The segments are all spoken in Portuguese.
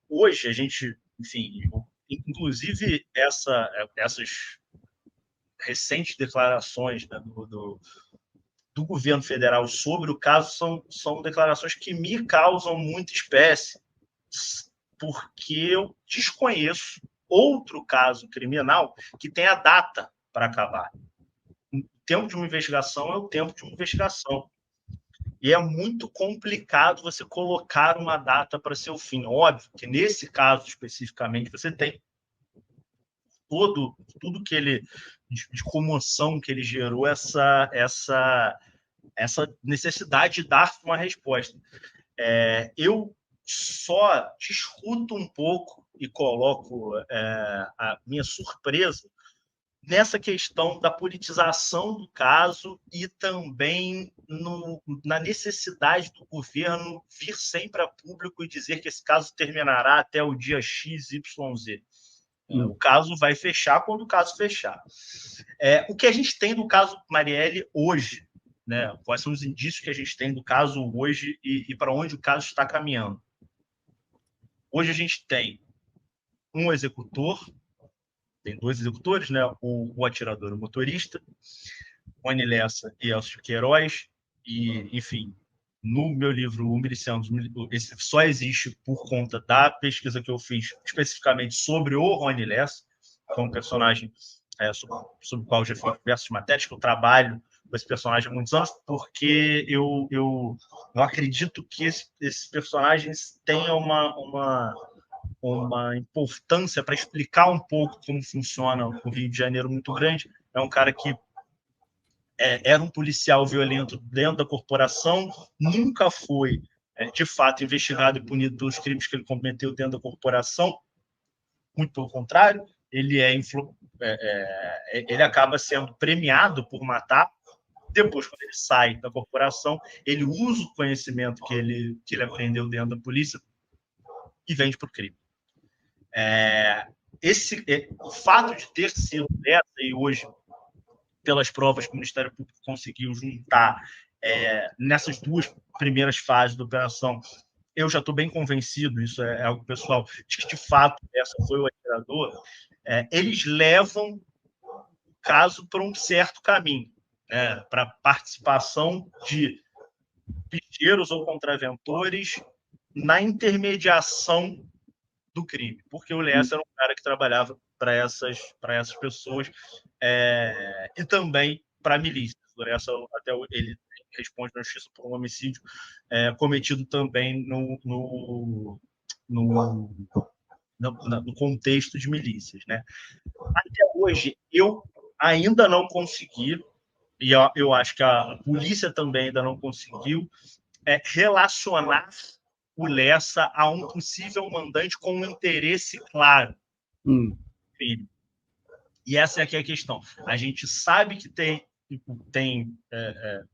Hoje, a gente, enfim, inclusive essas recentes declarações, né, do governo federal sobre o caso são declarações que me causam muita espécie, porque eu desconheço outro caso criminal que tenha data para acabar. O tempo de uma investigação é o tempo de uma investigação. E é muito complicado você colocar uma data para seu fim. Óbvio que, nesse caso especificamente, você tem tudo que ele, de comoção que ele gerou, essa necessidade de dar uma resposta. Eu só discuto um pouco e coloco a minha surpresa nessa questão da politização do caso e também na necessidade do governo vir sempre a público e dizer que esse caso terminará até o dia XYZ. O caso vai fechar quando o caso fechar. O que a gente tem do caso Marielle hoje, né? Quais são os indícios que a gente tem do caso hoje e para onde o caso está caminhando? Hoje a gente tem um executor, tem dois executores, né? O atirador, o motorista, Rony Lessa e Elcio Queiroz, e, enfim, no meu livro, O Miliciano, esse só existe por conta da pesquisa que eu fiz especificamente sobre o Rony Lessa, que é um personagem sobre o qual eu já fiz diversas matérias, que eu trabalho com esse personagem há muitos anos, porque eu acredito que esses personagens tenham uma importância para explicar um pouco como funciona o Rio de Janeiro muito grande. É um cara que era um policial violento dentro da corporação, nunca foi, de fato, investigado e punido pelos crimes que ele cometeu dentro da corporação, muito pelo contrário, ele acaba sendo premiado por matar. Depois, quando ele sai da corporação, ele usa o conhecimento que ele aprendeu dentro da polícia e vende para o crime. O fato de ter sido dessa, e hoje, pelas provas que o Ministério Público conseguiu juntar nessas duas primeiras fases da operação, eu já estou bem convencido, isso é algo pessoal, de que, de fato, essa foi o atirador. Eles levam o caso para um certo caminho, para participação de bicheiros ou contraventores na intermediação do crime, porque o Lessa era um cara que trabalhava para essas pessoas e também para milícias. O Lessa, até ele responde na justiça por um homicídio cometido também no contexto de milícias, né? Até hoje, eu ainda não consegui, e eu acho que a polícia também ainda não conseguiu, relacionar o Lessa a um possível mandante com um interesse claro. E essa é aqui a questão. A gente sabe que tem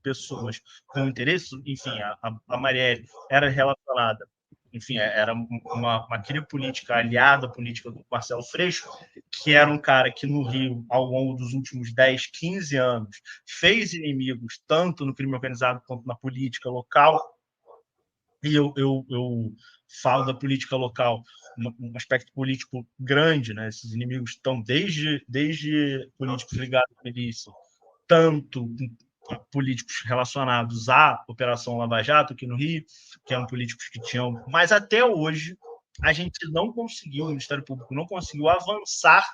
pessoas com interesse, enfim, a Marielle era relacionada, enfim, era uma cria política aliada política do Marcelo Freixo, que era um cara que no Rio, ao longo dos últimos 10, 15 anos, fez inimigos tanto no crime organizado quanto na política local. E eu falo da política local, um aspecto político grande, né? Esses inimigos estão desde políticos ligados à milícia, tanto políticos relacionados à Operação Lava Jato aqui no Rio, que eram políticos que tinham... Mas até hoje a gente não conseguiu, o Ministério Público não conseguiu avançar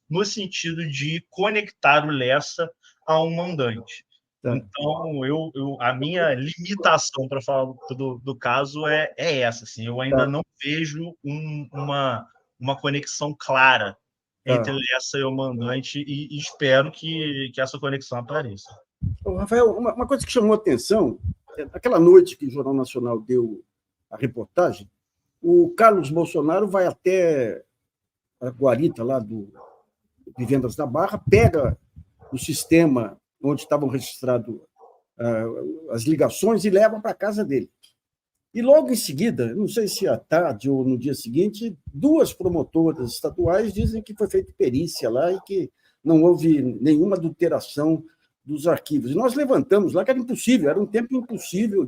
no sentido de conectar o Lessa a um mandante. Então, a minha limitação para falar do caso é essa. Assim, eu ainda não vejo uma conexão clara entre essa e o mandante e espero que essa conexão apareça. Rafael, uma coisa que chamou a atenção, aquela noite que o Jornal Nacional deu a reportagem, o Carlos Bolsonaro vai até a guarita lá do Vivendas da Barra, pega o sistema onde estavam registradas as ligações e leva para a casa dele. E logo em seguida, não sei se à tarde ou no dia seguinte, duas promotoras estaduais dizem que foi feita perícia lá e que não houve nenhuma adulteração dos arquivos. E nós levantamos lá que era impossível, era um tempo impossível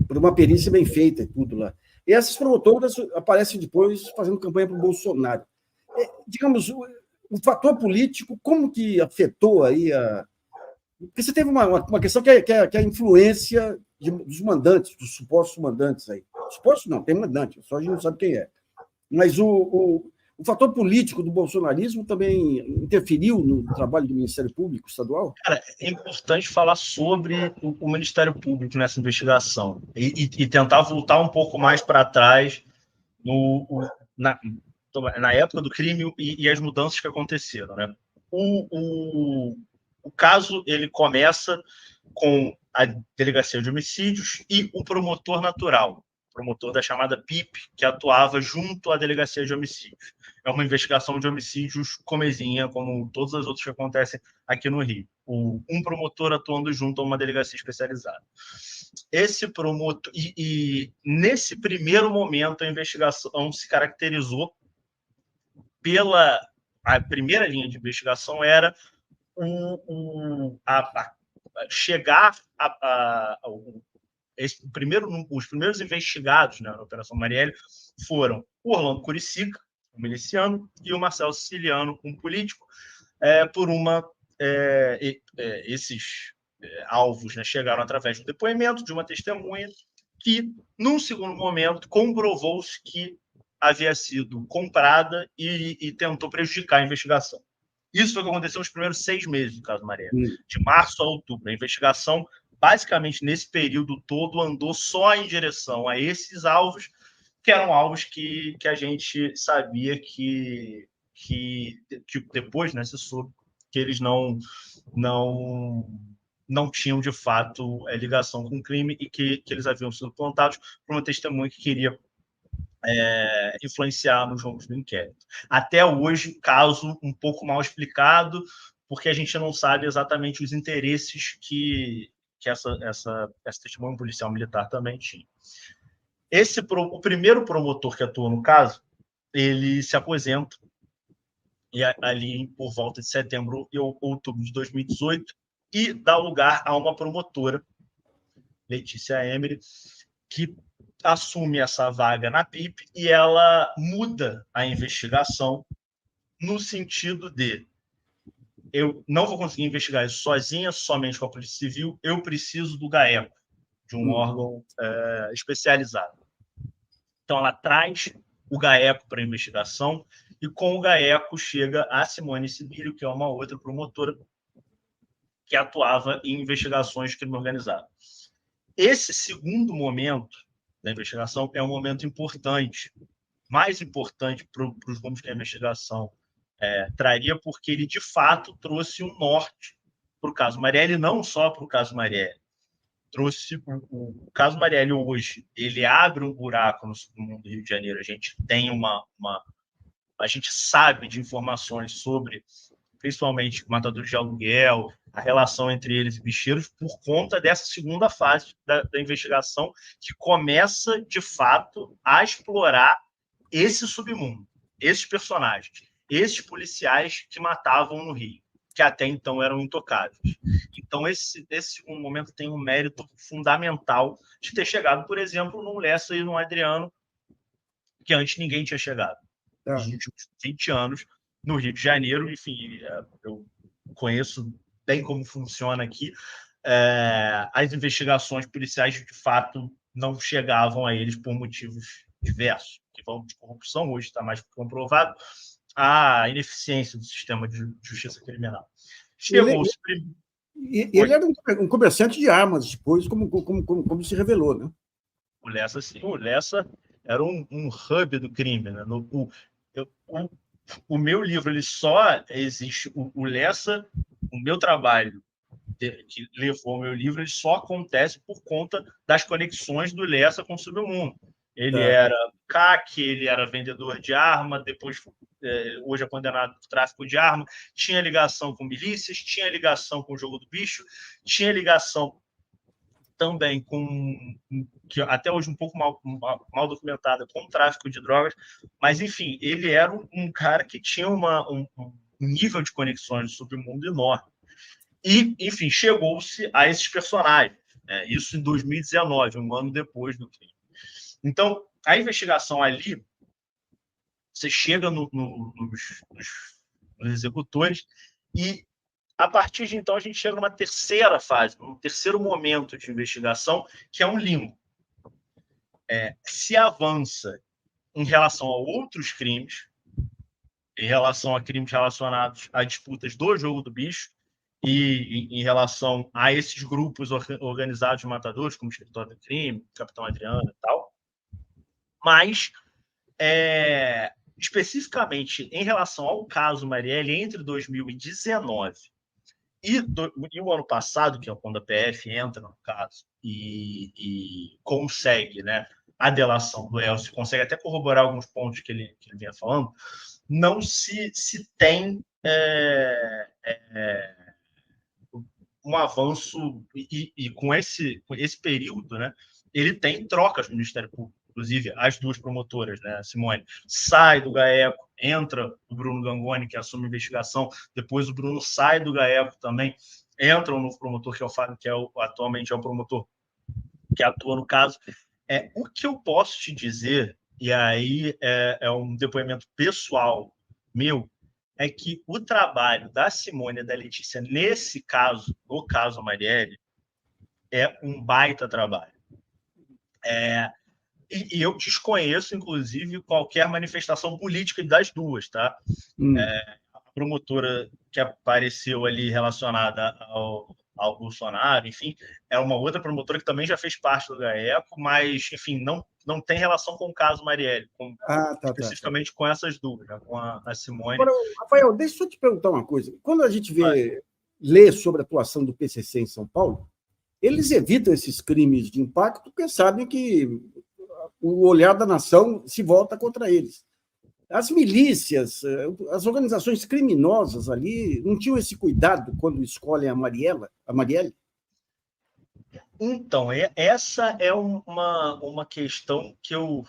por uma perícia bem feita e tudo lá. E essas promotoras aparecem depois fazendo campanha para o Bolsonaro. Digamos, o fator político, como que afetou aí a... Porque você teve uma questão que é a influência dos mandantes, dos supostos mandantes aí. Supostos não, tem mandante, só a gente não sabe quem é. Mas o fator político do bolsonarismo também interferiu no trabalho do Ministério Público Estadual? Cara, é importante falar sobre o Ministério Público nessa investigação e tentar voltar um pouco mais para trás na época do crime e as mudanças que aconteceram, né? O caso ele começa com a Delegacia de Homicídios e o promotor natural, promotor da chamada PIP, que atuava junto à Delegacia de Homicídios. É uma investigação de homicídios comezinha, como todas as outras que acontecem aqui no Rio. Um promotor atuando junto a uma delegacia especializada. Esse promotor... E nesse primeiro momento, a investigação se caracterizou pela... A primeira linha de investigação era chegar os primeiros investigados, né, na Operação Marielle foram o Orlando Curicica, um miliciano, e o Marcelo Siciliano, um político, esses alvos, né, chegaram através do depoimento de uma testemunha que, num segundo momento, comprovou-se que havia sido comprada e tentou prejudicar a investigação. Isso foi o que aconteceu nos primeiros 6 meses do caso Marielle, de março a outubro. A investigação, basicamente, nesse período todo, andou só em direção a esses alvos, que eram alvos que a gente sabia que depois, né, se soube que eles não tinham, de fato, ligação com o crime e que eles haviam sido plantados por uma testemunha que queria influenciar nos rumos do inquérito. Até hoje, caso um pouco mal explicado, porque a gente não sabe exatamente os interesses que essa testemunha policial militar também tinha. O primeiro promotor que atuou no caso, ele se aposenta ali por volta de setembro e outubro de 2018 e dá lugar a uma promotora, Letícia Emery, que assume essa vaga na PIP e ela muda a investigação no sentido de eu não vou conseguir investigar isso sozinha, somente com a Polícia Civil, eu preciso do GAECO, de um órgão especializado. Então, ela traz o GAECO para a investigação e com o GAECO chega a Simone Sibílio, que é uma outra promotora que atuava em investigações de crime organizado. Esse segundo momento da investigação é um momento importante, mais importante para os rumos que a investigação traria, porque ele, de fato, trouxe um norte para o caso Marielle, não só para o caso Marielle. Trouxe o caso Marielle hoje, ele abre um buraco no submundo do Rio de Janeiro. A gente tem a gente sabe de informações sobre, principalmente, matadores de aluguel, a relação entre eles e bicheiros, por conta dessa segunda fase da investigação, que começa, de fato, a explorar esse submundo, esses personagens, esses policiais que matavam no Rio, que até então eram intocáveis. Então, esse segundo momento tem um mérito fundamental de ter chegado, por exemplo, num Lessa e num Adriano, que antes ninguém tinha chegado. Nos últimos 20 anos, no Rio de Janeiro, enfim, eu conheço bem como funciona aqui, as investigações policiais, de fato, não chegavam a eles por motivos diversos, que vão de corrupção, hoje está mais comprovado, a ineficiência do sistema de justiça criminal. Chegou-se... Ele era um comerciante de armas, depois, como se revelou, né? O Lessa, sim. O Lessa era um hub do crime, né? O meu livro, ele só existe... O Lessa, o meu trabalho que levou o meu livro, ele só acontece por conta das conexões do Lessa com o submundo. Ele era CAC, ele era vendedor de arma, depois, hoje é condenado por tráfico de arma, tinha ligação com milícias, tinha ligação com o jogo do bicho, tinha ligação também com, que até hoje um pouco mal documentada, com o tráfico de drogas, mas, enfim, ele era um cara que tinha um nível de conexões no submundo enorme. E, enfim, chegou-se a esses personagens, isso em 2019, um ano depois do crime. Então, a investigação ali, você chega nos executores e, a partir de então, a gente chega numa terceira fase, um terceiro momento de investigação, que é um limbo. Se avança em relação a outros crimes, em relação a crimes relacionados a disputas do jogo do bicho e em relação a esses grupos organizados de matadores, como o Escritório do Crime, Capitão Adriano e tal. Mas, especificamente em relação ao caso Marielle, entre 2019 e o ano passado, que é quando a PF entra no caso e consegue, né, a delação do Elcio, consegue até corroborar alguns pontos que ele vinha falando, não se tem um avanço, e com esse período, né, ele tem trocas no Ministério Público, inclusive as duas promotoras, né, a Simone sai do GAECO, entra o Bruno Gangoni, que assume a investigação, depois o Bruno sai do GAECO também, entra um novo promotor, que é o Fábio, que atualmente é o promotor que atua no caso. O que eu posso te dizer, e aí é um depoimento pessoal meu, é que o trabalho da Simone e da Letícia nesse caso, no caso Marielle, é um baita trabalho. E eu desconheço, inclusive, qualquer manifestação política das duas, tá? A promotora que apareceu ali relacionada ao Bolsonaro, enfim, é uma outra promotora que também já fez parte do GAECO, mas, enfim, não tem relação com o caso Marielle, especificamente com essas duas, né, com a Simone. Agora, Rafael, deixa eu te perguntar uma coisa. Quando a gente lê sobre a atuação do PCC em São Paulo, eles evitam esses crimes de impacto porque sabem que o olhar da nação se volta contra eles. As milícias, as organizações criminosas ali, não tinham esse cuidado quando escolhem a Marielle? Então, essa é uma questão que eu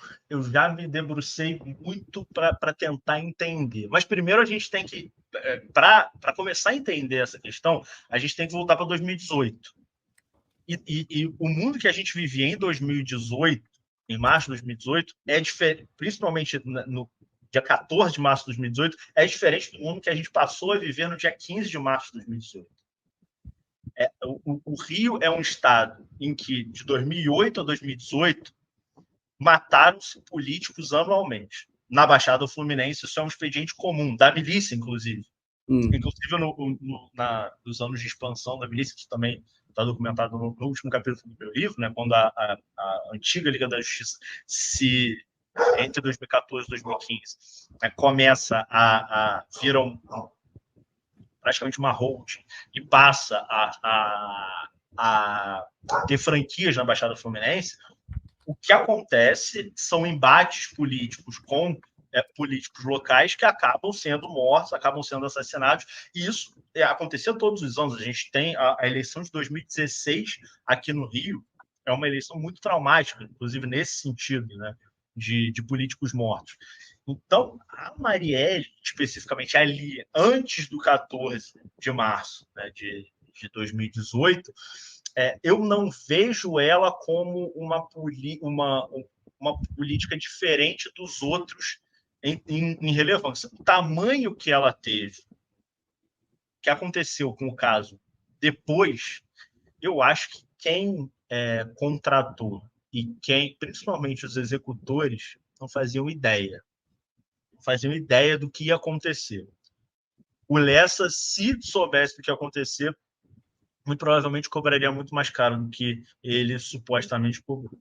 já me debrucei muito para tentar entender. Mas primeiro a gente tem que, para começar a entender essa questão, a gente tem que voltar para 2018. E o mundo que a gente vivia em 2018, em março de 2018, é diferente, principalmente no dia 14 de março de 2018, é diferente do mundo que a gente passou a viver no dia 15 de março de 2018. O Rio é um estado em que, de 2008 a 2018, mataram-se políticos anualmente. Na Baixada Fluminense, isso é um expediente comum, da milícia, inclusive. Inclusive, nos anos de expansão da milícia, isso também está documentado no último capítulo do meu livro, né, quando a antiga Liga da Justiça, entre 2014 e 2015, começa a virar praticamente uma holding e passa a ter franquias na Baixada Fluminense, o que acontece são embates políticos com políticos locais que acabam sendo mortos, acabam sendo assassinados, e isso acontecia todos os anos. A gente tem a eleição de 2016 aqui no Rio, é uma eleição muito traumática, inclusive nesse sentido, né, de políticos mortos. Então, a Marielle, especificamente ali, antes do 14 de março, né, de 2018, eu não vejo ela como uma política diferente dos outros em relevância. O tamanho que ela teve, que aconteceu com o caso depois, eu acho que quem contratou e principalmente os executores, não faziam ideia do que ia acontecer. O Lessa, se soubesse do que ia acontecer, muito provavelmente cobraria muito mais caro do que ele supostamente cobrou.